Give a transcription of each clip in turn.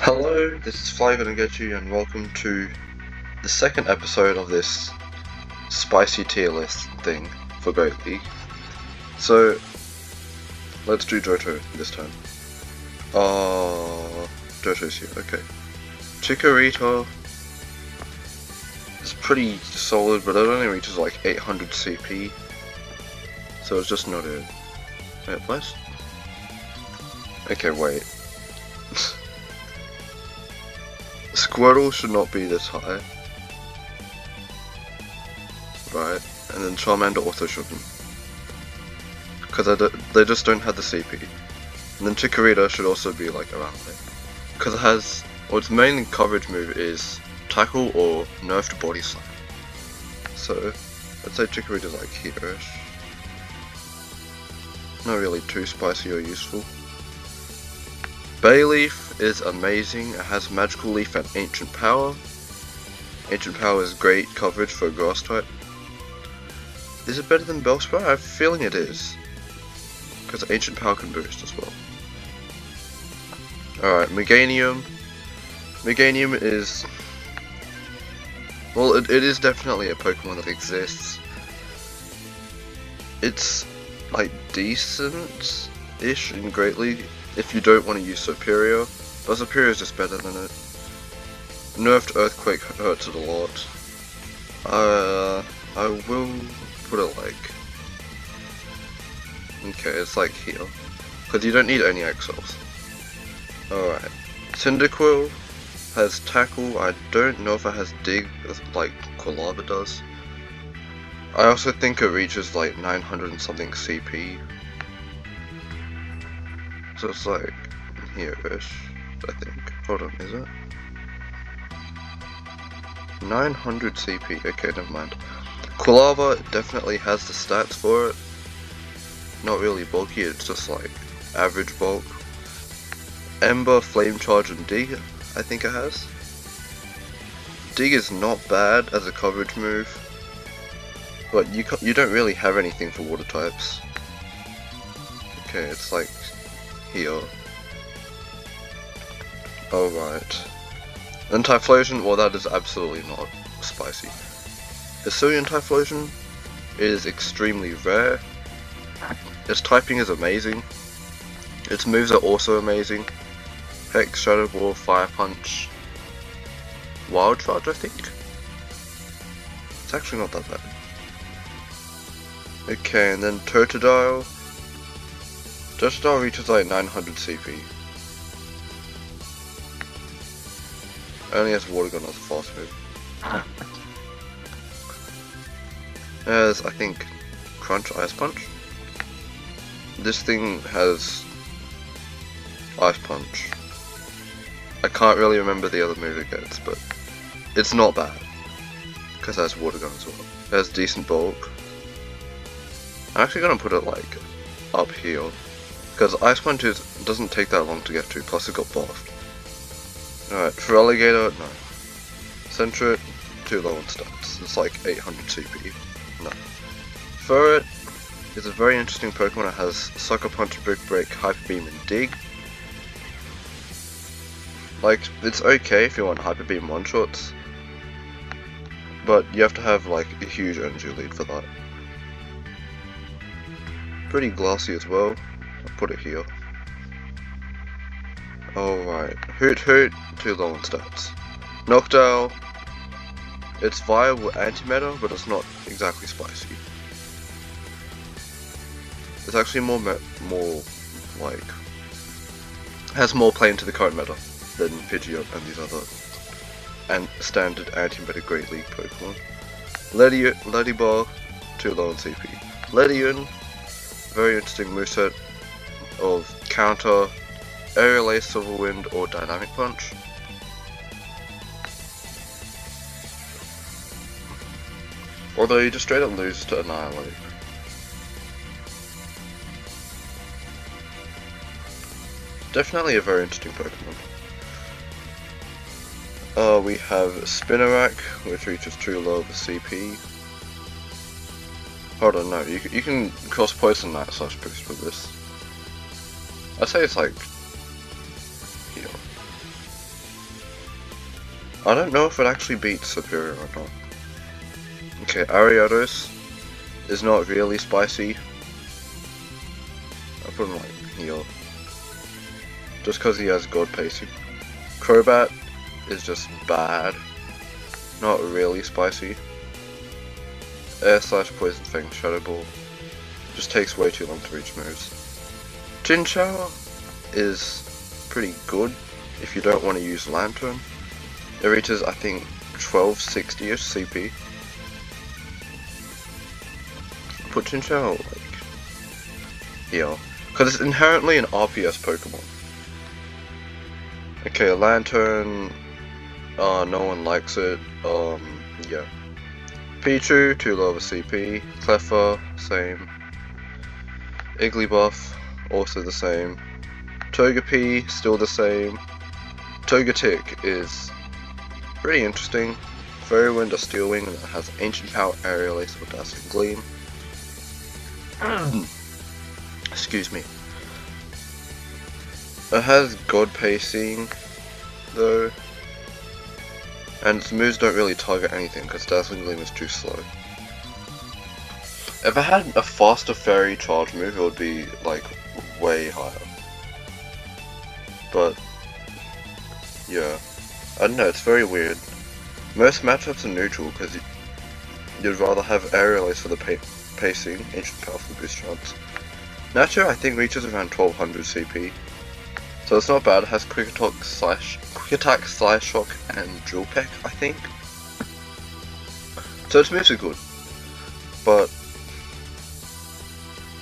Hello, this is Fly Gonna Get You, and welcome to the second episode of this spicy tier list thing for Great League. So, let's do Johto this time. Johto's here, okay. Chikorita is pretty solid, but it only reaches like 800 CP, so it's just not a... Wait, what? Okay, wait. Squirtle should not be this high. Right, and then Charmander also shouldn't. Because they just don't have the CP. And then Chikorita should also be like around there. Because it has, well, its main coverage move is Tackle or Nerfed Body Slam. So, I'd say Chikorita's like here-ish. Not really too spicy or useful. Bayleaf is amazing. It has Magical Leaf and Ancient Power. Ancient Power is great coverage for a grass type. Is it better than Bellsprout? I have a feeling it is. Because Ancient Power can boost as well. Alright, Meganium. Meganium is... well, it is definitely a Pokemon that exists. It's like decent-ish in Great League. If you don't want to use Superior, but Superior is just better than it. Nerfed Earthquake hurts it a lot. I will put it like... okay, it's like here. Because you don't need any Exiles. Alright. Cyndaquil has Tackle. I don't know if it has Dig like Quilava does. I also think it reaches like 900 and something CP. So it's like here-ish, I think. Hold on, is it? 900 CP, okay, never mind. Quilava definitely has the stats for it. Not really bulky, it's just like average bulk. Ember, Flame Charge, and Dig, I think it has. Dig is not bad as a coverage move, but you don't really have anything for water types. Okay, it's like here. Alright. Then Typhlosion, well, that is absolutely not spicy. Hisuian Typhlosion is extremely rare. Its typing is amazing. Its moves are also amazing. Hex, Shadow Ball, Fire Punch, Wild Charge, I think. It's actually not that bad. Okay, and then Totodile. Totodile reaches like 900 CP. Only has Water Gun as a fast move. As I think Crunch, Ice Punch. This thing has Ice Punch. I can't really remember the other move it gets, but it's not bad. Because it has Water Gun as well. It has decent bulk. I'm actually gonna put it like up here. Because Ice Punch doesn't take that long to get to, plus it got buffed. Alright, for Alligator, no. Sentret, too low on stats. It's like 800 CP. No. Ferret is a very interesting Pokemon. It has Sucker Punch, Brick Break, Hyper Beam, and Dig. Like, it's okay if you want Hyper Beam one-shots, but you have to have like a huge energy lead for that. Pretty glassy as well. I'll put it here. Alright, Hoot Hoot, too low on stats. Noctowl, it's viable anti-meta, but it's not exactly spicy. It's actually more like, has more play into the current meta than Pidgeot and these other and standard anti-meta Great League Pokemon. Ladybug, too low on CP. Ledian, very interesting moveset of Counter, Aerial Ace, Silver Wind, or Dynamic Punch. Although you just straight up lose to Annihilate. Definitely a very interesting Pokemon. We have Spinarak, which reaches too low of a CP. Hold on, no, you can cross Poison Knight / boost with this. I'd say it's like here. I don't know if it actually beats Superior or not. Okay, Ariados is not really spicy. I'll put him like here. Just because he has God pacing. Crobat is just bad. Not really spicy. Air Slash, Poison Fang, Shadow Ball. Just takes way too long to reach moves. Chinchou is pretty good if you don't want to use Lantern. It reaches, I think, 1260-ish CP. Put Chinchou like here, because it's inherently an RPS Pokemon. Okay, a Lantern, no one likes it. Yeah. Pichu, too low of a CP. Cleffa, same. Igglybuff, also the same. Togepi, still the same. Togetic is pretty interesting. Fairy Wind or Steel Wing, and it has Ancient Power, Aerial Ace, or Dazzling Gleam. Excuse me. It has God Pacing, though. And its moves don't really target anything because Dazzling Gleam is too slow. If it had a faster fairy charge move, it would be like way higher. But yeah, I don't know, it's very weird. Most matchups are neutral because you'd rather have Aerial Ace for the pacing, Ancient Power for the boost chance. Nacho I think reaches around 1200 CP. So it's not bad, it has Quick Attack, Slash Shock, and Drill Peck, I think. So its moves are good. But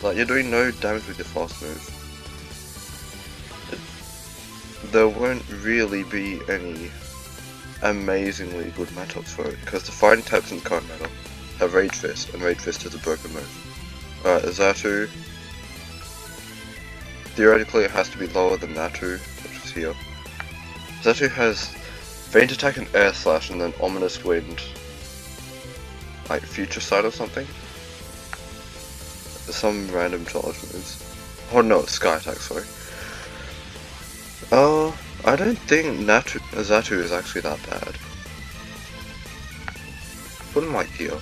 like, you're doing no damage with your fast move. There won't really be any amazingly good matchups for it, because the fighting types in the current meta have Rage Fist, and Rage Fist is a broken move. Alright, Xatu. Theoretically it has to be lower than Natu, which is here. Xatu has Feint Attack and Air Slash, and then Ominous Wind, like Future Sight or something. Some random charge moves. Oh no, it's Sky Attack, sorry. I don't think Xatu is actually that bad. Put him like here.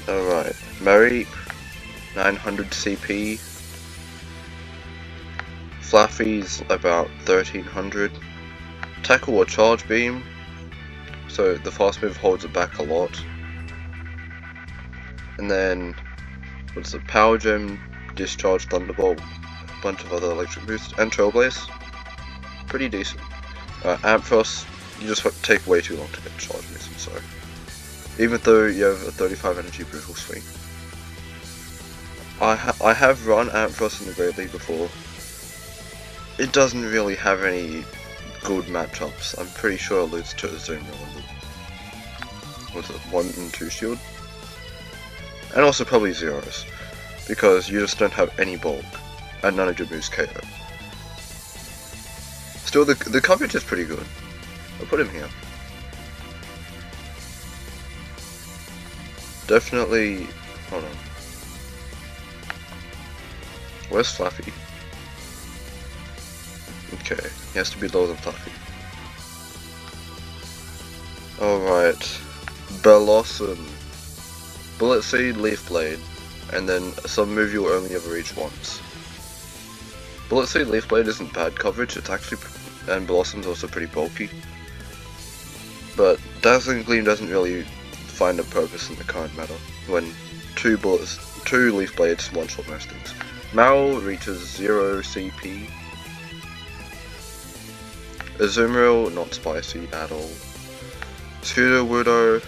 Alright, Mareep, 900 CP. Flaffy's about 1300. Tackle or Charge Beam, so the fast move holds it back a lot. And then, what's the Power Gem, Discharge, Thunderbolt, a bunch of other electric boosts, and Trailblaze. Pretty decent. Ampharos, you just take way too long to get charge moves, I'm sorry. Even though you have a 35 energy Brutal Swing. I have run Ampharos in the Great League before. It doesn't really have any good matchups. I'm pretty sure it loses to Azumarill. Was it 1 and 2 shield? And also probably Zeros, because you just don't have any bulk, and none of your moves KO. Still, the coverage is pretty good. I'll put him here. Definitely, hold on. Where's Fluffy? Okay, he has to be lower than Fluffy. Alright, Blossom. Bullet Seed, Leaf Blade, and then some move you'll only ever reach once. Bullet Seed, Leaf Blade isn't bad coverage, it's actually, and Blossom's also pretty bulky. But Dazzling Gleam doesn't really find a purpose in the current meta, when two Leaf Blades one-shot most things. Marrow reaches 0 CP. Azumarill, not spicy at all. Sudowoodo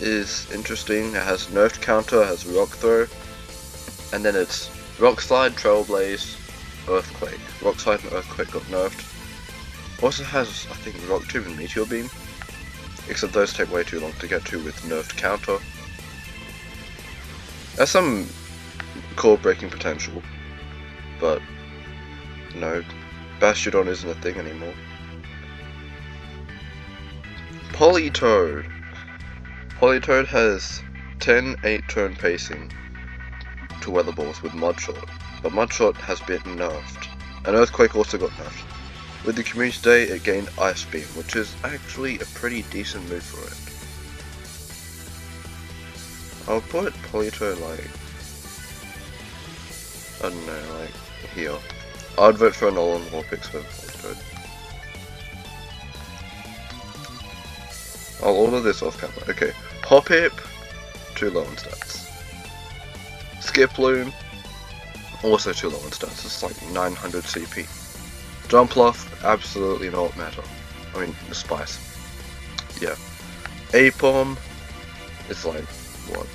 is interesting. It has nerfed counter, it has rock throw, and then it's rock slide, trailblaze, earthquake. Rock slide and earthquake got nerfed. Also has, I think, rock tube and meteor beam, except those take way too long to get to with nerfed counter. Has some core breaking potential, but no, Bastiodon isn't a thing anymore. Politoed. Politoed has 10 8-turn pacing to Weather Balls with Mudshot, but Mudshot has been nerfed, and Earthquake also got nerfed. With the community day, it gained Ice Beam, which is actually a pretty decent move for it. I'll put Polito like, I don't know, like here. I'd vote for a Nolan Warpix for Polito. I'll order this off camera. Okay, Hoppip, too low on stats. Skiploom, also too low on stats. It's like 900 CP. Jumpluff, absolutely not matter. I mean, the spice. Yeah. Apom is like, what?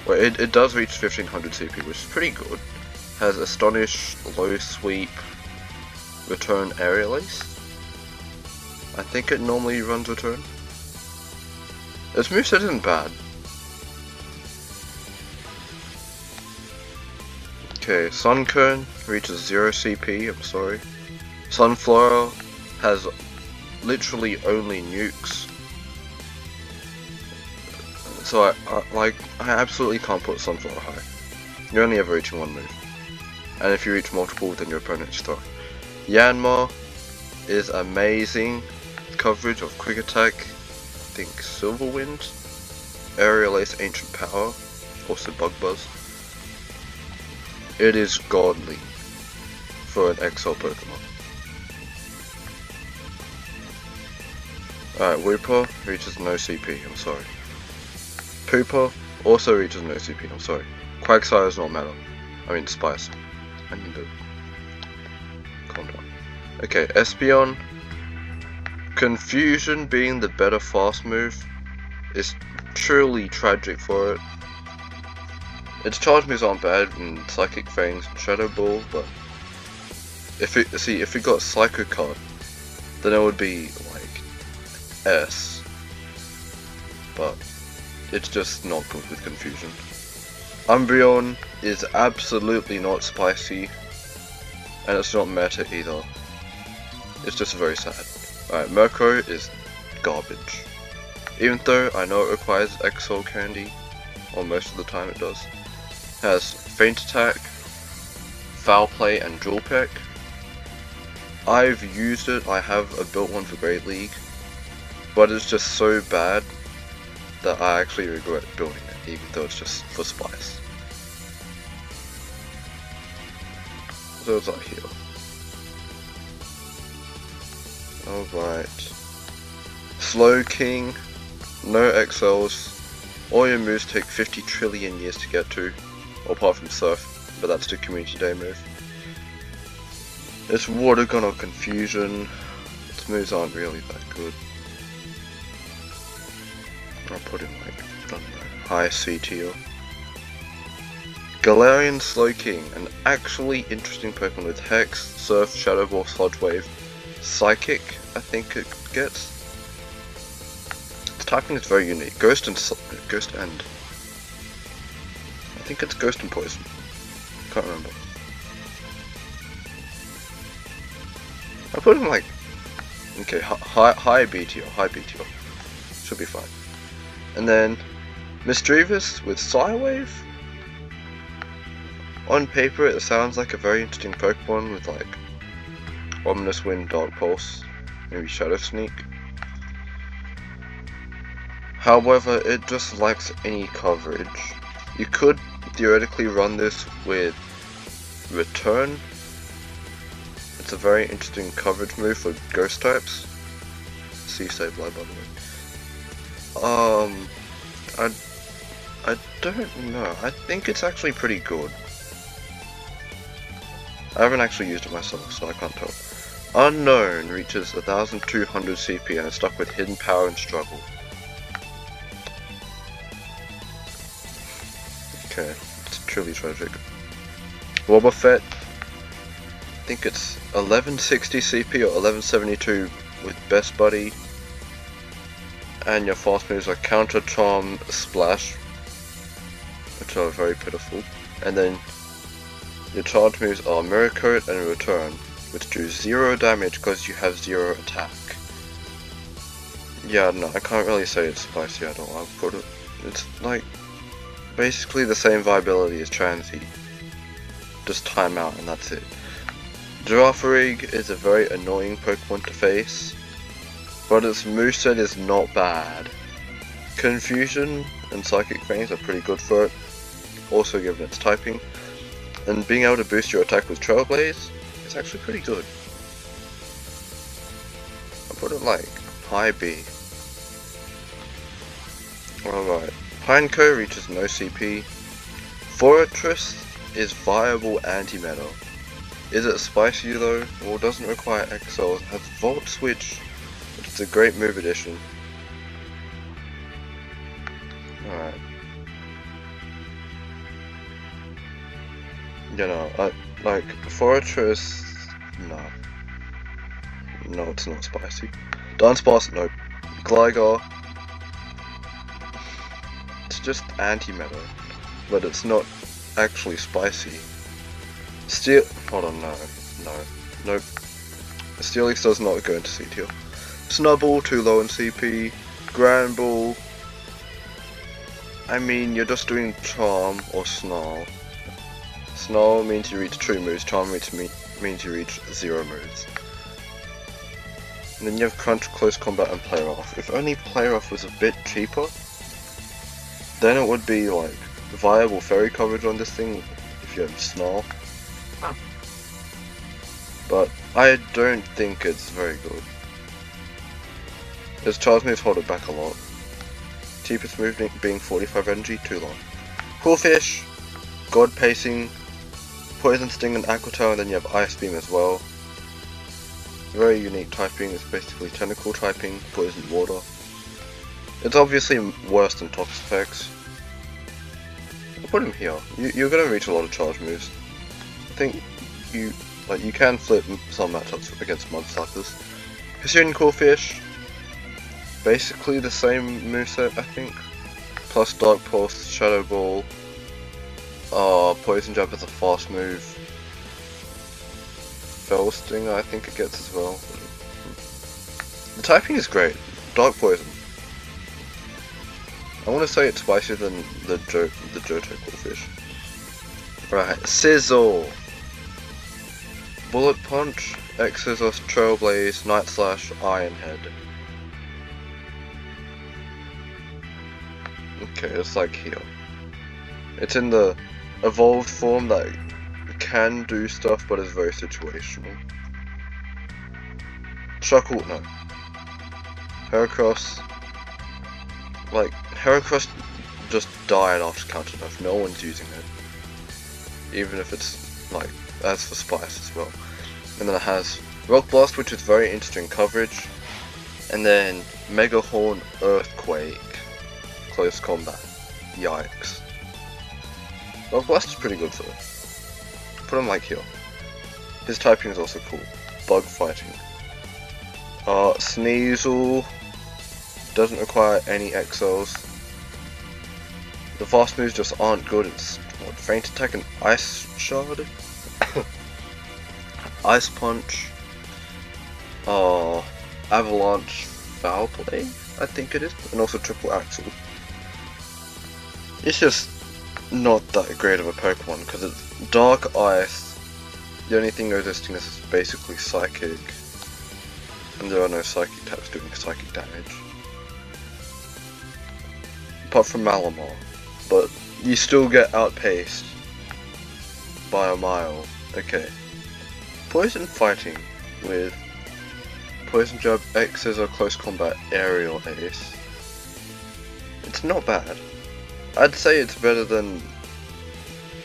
Well, it does reach 1500 CP, which is pretty good. Has Astonish, Low Sweep, Return Aerial Ace. I think it normally runs Return. Its moveset isn't bad. Okay, Sunkern reaches 0 CP, I'm sorry. Sunflower has literally only nukes. So I absolutely can't put Sunflower high. You're only ever reaching one move. And if you reach multiple, then your opponent's throw. Yanma is amazing. Coverage of Quick Attack, I think Silver Wind, Aerial Ace, Ancient Power, also Bug Buzz. It is godly for an XL Pokemon. Alright, Wooper reaches no CP, I'm sorry. Pooper also reaches no CP, I'm sorry. Quagsire does not matter. I mean Spice. I need to calm down. Okay, Espeon. Confusion being the better fast move is truly tragic for it. Its charge moves aren't bad in Psychic Fangs and Shadow Ball, but if it got Psycho Cut, then it would be like S. But it's just not good with Confusion. Umbreon is absolutely not spicy, and it's not meta either. It's just very sad. Alright, Murkrow is garbage. Even though I know it requires XL candy, or most of the time it does. Has Feint Attack, Foul Play, and Dual Peck. I've used it, I have a built one for Great League, but it's just so bad that I actually regret building it, even though it's just for spice. So it's like here. Alright. Slow King, no XLs, all your moves take 50 trillion years to get to, apart from Surf, but that's the Community Day move. It's Water Gun or Confusion, its moves aren't really that good. I'll put in like, I don't know, high C tier. Galarian Slowking, an actually interesting Pokemon with Hex, Surf, Shadow Ball, Sludge Wave, Psychic, I think it gets. Its typing is very unique. Ghost and I think it's Ghost and Poison. Can't remember. I put in like, okay, high B tier, should be fine. And then Misdreavus with Psywave. On paper, it sounds like a very interesting Pokemon with like Ominous Wind, Dark Pulse, maybe Shadow Sneak. However, it just lacks any coverage. You could theoretically run this with Return. It's a very interesting coverage move for Ghost types. See Save Live, by the way. I don't know. I think it's actually pretty good. I haven't actually used it myself, so I can't tell. Unknown reaches 1200 CP and is stuck with Hidden Power and Struggle. Okay, it's truly tragic. Wobbuffet, I think it's 1160 CP or 1172 with Best Buddy. And your fast moves are Counter, Charm, Splash, which are very pitiful. And then your charge moves are Mirror Coat and Return, which do 0 damage because you have 0 attack. Yeah, no, I can't really say it's spicy at all. I'll put it. It's like basically the same viability as Transy, just time out and that's it. Girafarig is a very annoying Pokemon to face, but its moveset is not bad. Confusion and Psychic Veins are pretty good for it, also given its typing, and being able to boost your attack with Trailblaze is actually pretty good. I'll put it like high B. Alright, Pineco reaches no CP. Fortress is viable anti-meta. Is it spicy though? Well, it doesn't require XL, it has Volt Switch, which is a great move addition. Alright. You know, like, Fortress, no. No, it's not spicy. Dunsparce, nope. Gligar, it's just anti-meta, but it's not actually spicy. Hold on, nope. Steelix does not go into C tier. Snubbull, too low in CP. Granbull, I mean, you're just doing Charm or Snarl. Snarl means you reach 2 moves, Charm means you reach 0 moves. And then you have Crunch, Close Combat, and Play Rough. If only Play Rough was a bit cheaper, then it would be like viable fairy coverage on this thing if you have Snarl. But I don't think it's very good. Its charge moves hold it back a lot. Cheapest move being 45 energy, too long. Coolfish, God Pacing, Poison Sting and Aqua Tail, and then you have Ice Beam as well. Very unique typing, it's basically Tentacle typing, Poison Water. It's obviously worse than Toxic Effects. I'll put him here. You're gonna reach a lot of charge moves. I think you can flip some matchups against Mudsuckers. Hisuian Coolfish, basically the same moveset, I think. Plus Dark Pulse, Shadow Ball, Poison Jab is a fast move. Fell Sting, I think it gets as well. The typing is great. Dark Poison. I want to say it's spicier than the Johto Coolfish. Right, Sizzle. Bullet Punch, X-Scissors, Trailblaze, Night Slash, Iron Head. Okay, it's like here. It's in the evolved form that can do stuff but is very situational. Chuckle, no. Heracross, like, Heracross just died after counter nerf, no one's using it. Even if it's, like, as for Spice as well. And then it has Rock Blast, which is very interesting coverage. And then Mega Horn, Earthquake, Close Combat. Yikes. Rock Blast is pretty good for it. Put him like here. His typing is also cool. Bug Fighting. Sneasel doesn't require any XLs. The fast moves just aren't good. It's what, Feint Attack and Ice Shard? Ice Punch. Avalanche Foul Play, I think it is. And also Triple Axle. It's just not that great of a Pokemon because it's Dark Ice. The only thing resisting this is basically Psychic. And there are no Psychic types doing Psychic damage. Apart from Malamar. But you still get outpaced by a mile. Okay. Poison Fighting with Poison Jab, X-Scissor, Close Combat, Aerial Ace. It's not bad. I'd say it's better than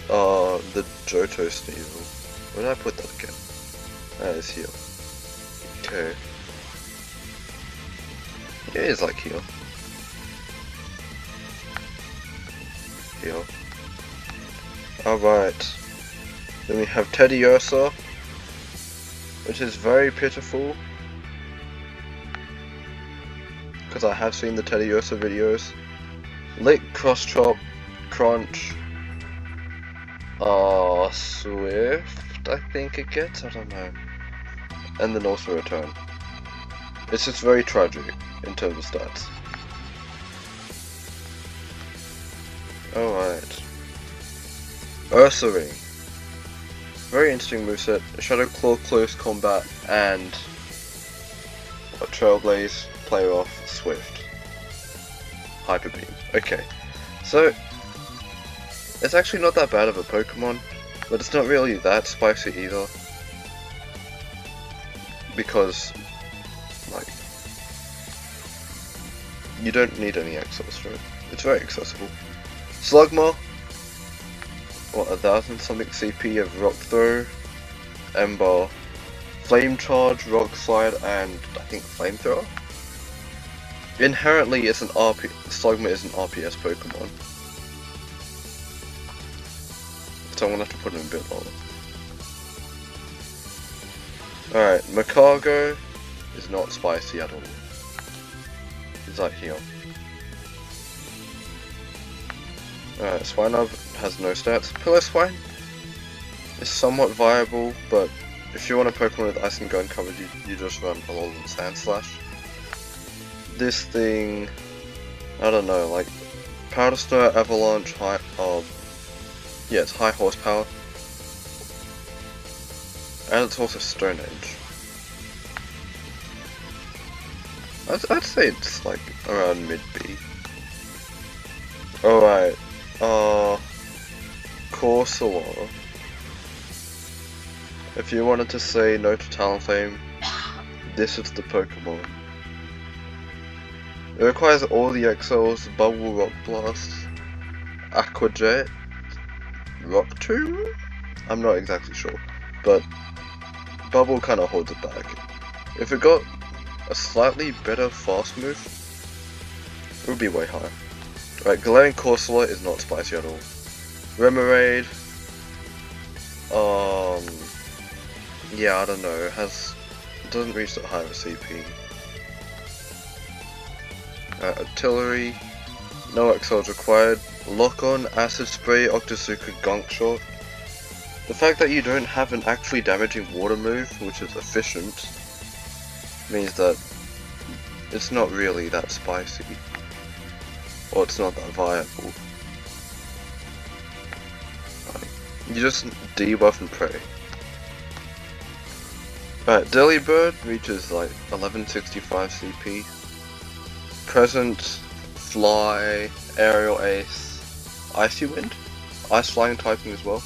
the Johto Sneasel. Where did I put that again? That is here. Okay. Yeah, it's like here. Here. Alright. Then we have Teddiursa, which is very pitiful. Because I have seen the Teddiursa videos. Lick, Cross Chop, Crunch, Swift, I think it gets, I don't know. And then also Return. It's just very tragic in terms of stats. Alright. Ursaring. Very interesting moveset. Shadow Claw, Close Combat, and Trailblaze, Play Off, Swift. Hyper Beam. Okay, so it's actually not that bad of a Pokemon, but it's not really that spicy either. Because, like, you don't need any XLs for it. It's very accessible. Slugma, what, 1000 something CP of Rock Throw, Ember, Flame Charge, Rock Slide, and I think Flamethrower. Inherently, it's an Slugma is an RPS Pokemon, so I'm gonna have to put it in a bit lower. Alright, Macargo is not spicy at all. It's like here. Alright, Swinub has no stats. Pillow is somewhat viable, but if you want a Pokemon with Ice and Gun coverage, you just run Alolan Sandslash. This thing, I don't know, like Powder Stir, Avalanche, yeah, it's high horsepower. And it's also Stone Age. I'd say it's like around mid B. Alright, Corsola. If you wanted to say no to Talonflame, this is the Pokemon. It requires all the XLs, Bubble, Rock Blast, Aqua Jet, Rock Tomb? I'm not exactly sure, but Bubble kinda holds it back. If it got a slightly better fast move, it would be way higher. Right, Galarian Corsola is not spicy at all. Remoraid, yeah, I don't know, it doesn't reach that high of a CP. Artillery, no XLs required. Lock On, Acid Spray, Octazooka, Gunk Shot. The fact that you don't have an actually damaging water move, which is efficient, means that it's not really that spicy. Or it's not that viable. You just debuff and pray. Alright, Delibird reaches like 1165 CP. Present, Fly, Aerial Ace, Icy Wind, Ice Flying typing as well.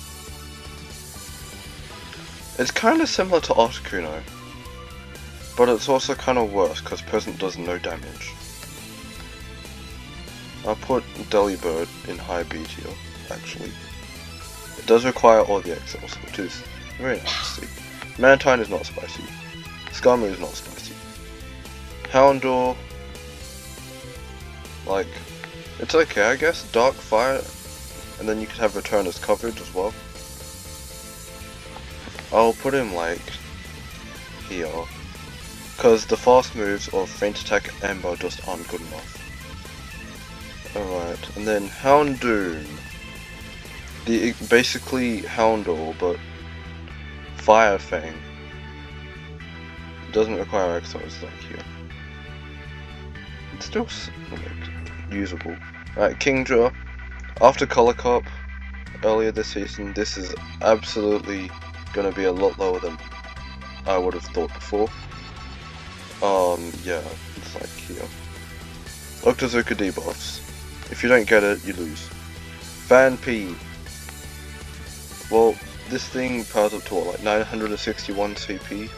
It's kinda similar to Articuno, but it's also kinda worse because Present does no damage. I'll put Delibird in high B tier, actually. It does require all the XLs, which is very nice to see. Mantine is not spicy. Skarmory is not spicy. Houndour, like, it's okay I guess. Dark Fire, and then you can have Return as coverage as well. I'll put him like here, because the fast moves of Feint Attack and Ember just aren't good enough. Alright, and then Houndoom. Basically Houndour, but Fire Fang. It doesn't require XLs like here. It's still like, usable. Alright, Kingdra. After Color Cup, earlier this season, this is absolutely gonna be a lot lower than I would have thought before. Yeah, it's like here. Octazooka debuffs. If you don't get it, you lose. Fan P. Well, this thing powers up to what, like 961 CP.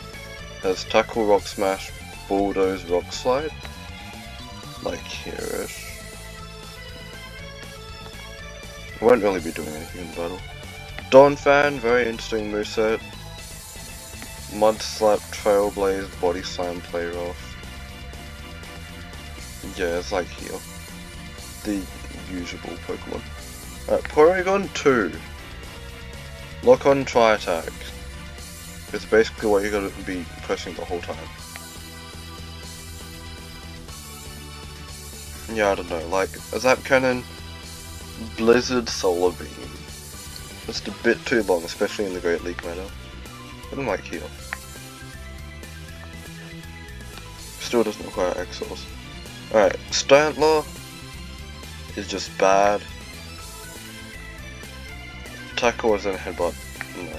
Has Tackle, Rock Smash, Bulldoze, Rock Slide. Like here-ish. Won't really be doing anything in battle. Donphan, very interesting moveset. Mud Slap, Trailblaze, Body Slam, Play Rough. Yeah, it's like here. The usable Pokemon. Porygon 2. Lock On, Tri Attack. It's basically what you're gonna be pressing the whole time. Yeah, I don't know, like, a Zap Cannon, Blizzard, Solar Beam. Just a bit too long, especially in the Great League meta. I don't like here. Still doesn't require XLs. Alright, Stantler is just bad. Tackle is in Headbutt. No.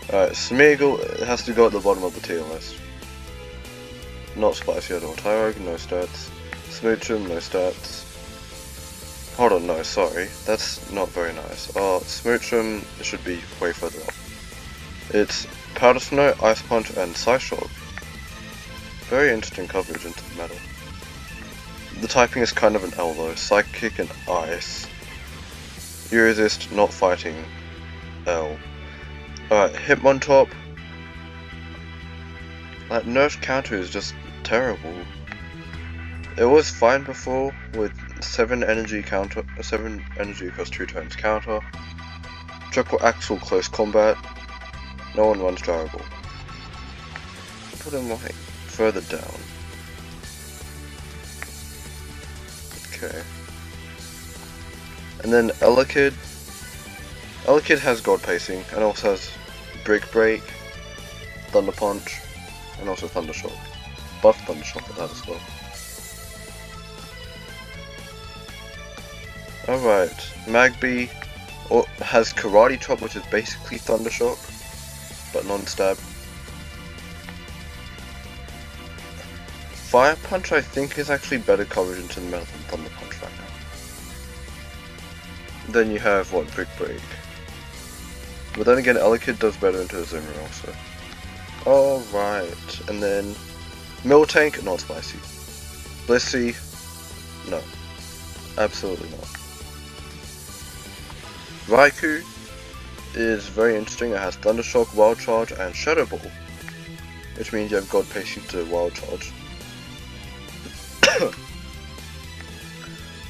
Alright, Smeagol has to go at the bottom of the tier list. Not Spicy at all. Tyrogue, no stats. Smoochum, no stats. Hold on, no, sorry. That's not very nice. Smoochum should be way further up. It's Powder Snow, Ice Punch, and Psyshock. Very interesting coverage into the meta. The typing is kind of an L though. Psychic and Ice. You resist not fighting L. Alright, Hitmontop. That nerf counter is just terrible. It was fine before with 7 energy across 2 turns counter. Triple Axle close combat. No one runs durable. Put him like further down. Okay. And then Elekid. Elekid has God Pacing and also has Brick Break, Thunder Punch, and also Thunder Shock. Buff Thunder Shock at that as well. Alright, Magby has Karate Chop, which is basically Thunder Shock, but non-stab. Fire Punch I think is actually better coverage into the metal than Thunder Punch right now. Then you have what, Brick Break. But then again, Elekid does better into a Zoomer also. Alright, and then Miltank, not spicy. Blissey, no. Absolutely not. Raikou is very interesting. It has Thunder Shock, Wild Charge, and Shadow Ball, which means you have God Pacing to Wild Charge.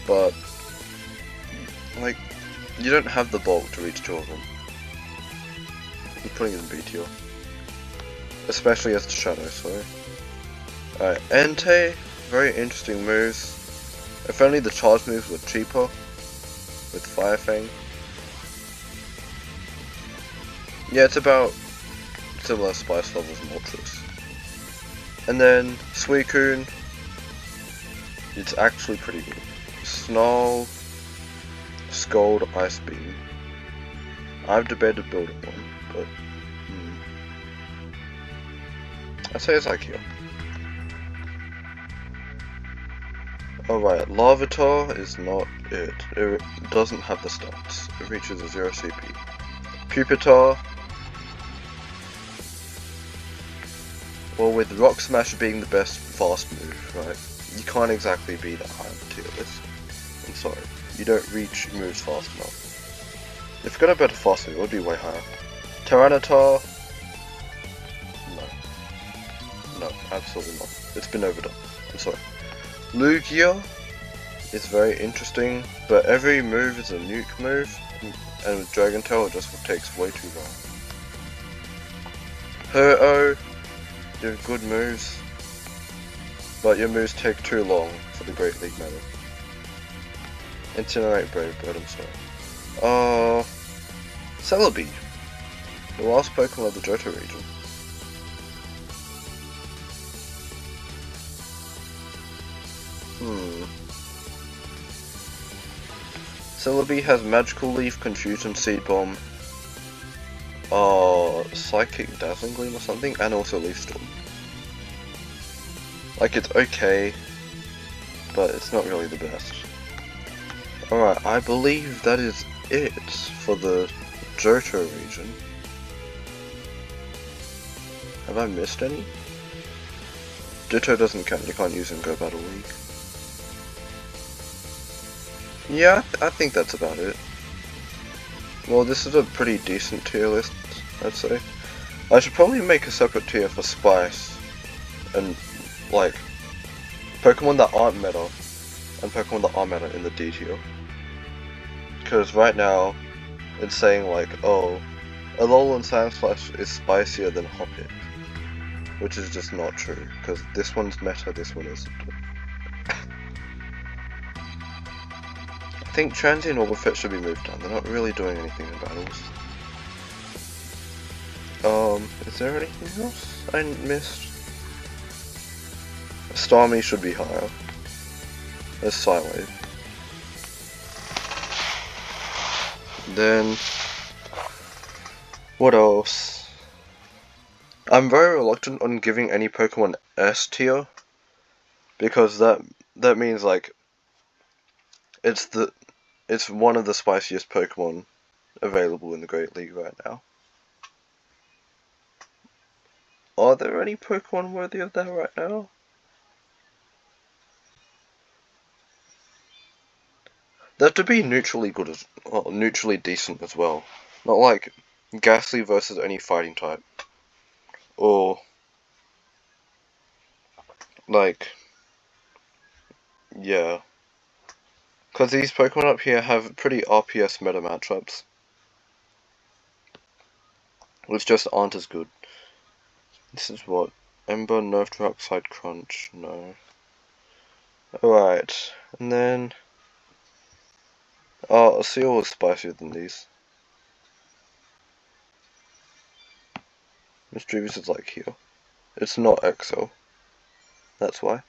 But, like, you don't have the bulk to reach 2 of them. I'm putting it in B tier. Especially as the Shadow, sorry. Alright, Entei, very interesting moves. If only the charge moves were cheaper with Fire Fang. Yeah, it's about similar spice levels as Moltres. And then Suicune, it's actually pretty good. Snarl, Scald, Ice Beam. I've debated building one, but I'd say it's IKEA. Alright, Larvitar is not it. It doesn't have the stats. It reaches a 0 CP. Pupitar, well, with Rock Smash being the best fast move, right? You can't exactly be that high on the tier list. I'm sorry. You don't reach moves fast enough. If you got a better fast move, it would be way higher. Tyranitar, no, absolutely not. It's been overdone. I'm sorry. Lugia is very interesting, but every move is a nuke move, and with Dragon Tail it just takes way too long. Ho-Oh, you have good moves, but your moves take too long for the Great League meta. Incinerate Brave Bird, I'm sorry. Celebi, the last Pokemon of the Johto region. Celebi has Magical Leaf, Confusion, Seed Bomb, Psychic Dazzling Gleam or something, and also Leaf Storm. Like, it's okay, but it's not really the best. Alright, I believe that is it for the Johto region. Have I missed any? Ditto doesn't count, you can't use in Go Battle League. Yeah, I think that's about it. Well, this is a pretty decent tier list, I'd say. I should probably make a separate tier for Spice, and, like, Pokemon that aren't meta, and Pokemon that are meta in the D tier. Because right now, it's saying like, oh, Alolan Sandslash is spicier than Hoppip. Which is just not true, because this one's meta, this one isn't. I think Transient and Wobbuffet should be moved down, they're not really doing anything in battles. Is there anything else I missed? Starmie should be higher. There's Psywave. Then, what else? I'm very reluctant on giving any Pokemon S tier, because that means like it's one of the spiciest Pokemon available in the Great League right now. Are there any Pokemon worthy of that right now? They have to be neutrally good neutrally decent as well. Not like Ghastly versus any fighting type. Or like, yeah. Because these Pokemon up here have pretty RPS meta matchups, which just aren't as good. This is what? Ember, Nerf Dioxide, Crunch, no. Alright, and then... Oh, Seal was spicier than these. Mischievous is like here. It's not XL. That's why.